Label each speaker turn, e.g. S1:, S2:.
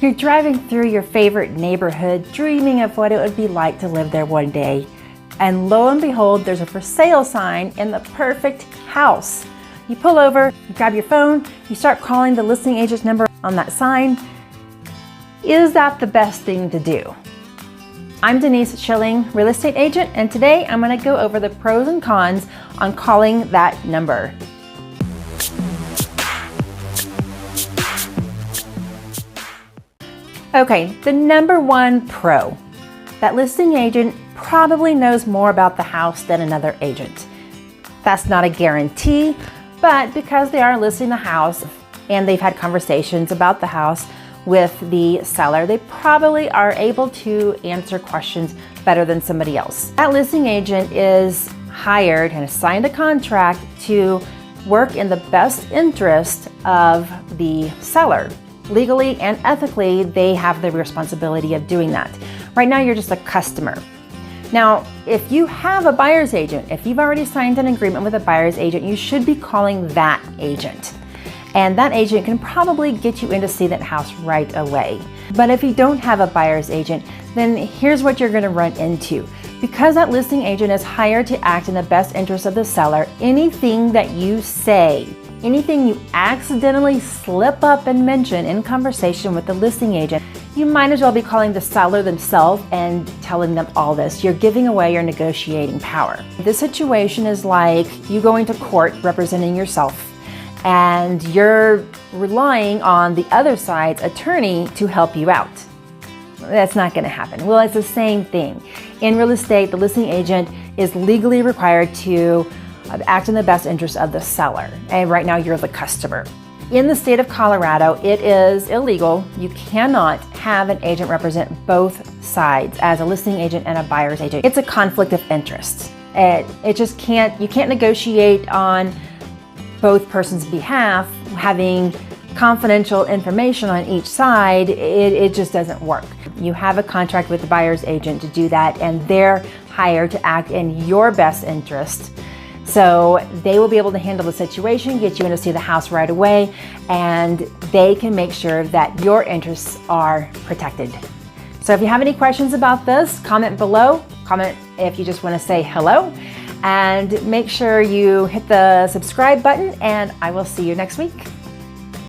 S1: You're driving through your favorite neighborhood, dreaming of what it would be like to live there one day. And lo and behold, there's a for sale sign in the perfect house. You pull over, you grab your phone, you start calling the listing agent's number on that sign. Is that the best thing to do? I'm Denise Schilling, real estate agent, and today I'm going to go over the pros and cons on calling that number. Okay, the number one pro. That listing agent probably knows more about the house than another agent. That's not a guarantee, but because they are listing the house and they've had conversations about the house with the seller, they probably are able to answer questions better than somebody else. That listing agent is hired and assigned a contract to work in the best interest of the seller. Legally and ethically, they have the responsibility of doing that. Right now, you're just a customer. Now, if you have a buyer's agent, if you've already signed an agreement with a buyer's agent, you should be calling that agent. And that agent can probably get you in to see that house right away. But if you don't have a buyer's agent, then here's what you're going to run into. Because that listing agent is hired to act in the best interest of the seller, anything that you say, anything you accidentally slip up and mention in conversation with the listing agent, you might as well be calling the seller themselves and telling them all this. You're giving away your negotiating power. This situation is like you going to court representing yourself, and you're relying on the other side's attorney to help you out. That's not going to happen. Well, it's the same thing. In real estate, the listing agent is legally required to act in the best interest of the seller. And right now you're the customer. In the state of Colorado, it is illegal. You cannot have an agent represent both sides as a listing agent and a buyer's agent. It's a conflict of interest. It just can't, you can't negotiate on both persons' behalf, having confidential information on each side. It just doesn't work. You have a contract with the buyer's agent to do that, and they're hired to act in your best interest. So they will be able to handle the situation, get you in to see the house right away, and they can make sure that your interests are protected. So if you have any questions about this, comment below. Comment if you just want to say hello, and make sure you hit the subscribe button, and I will see you next week.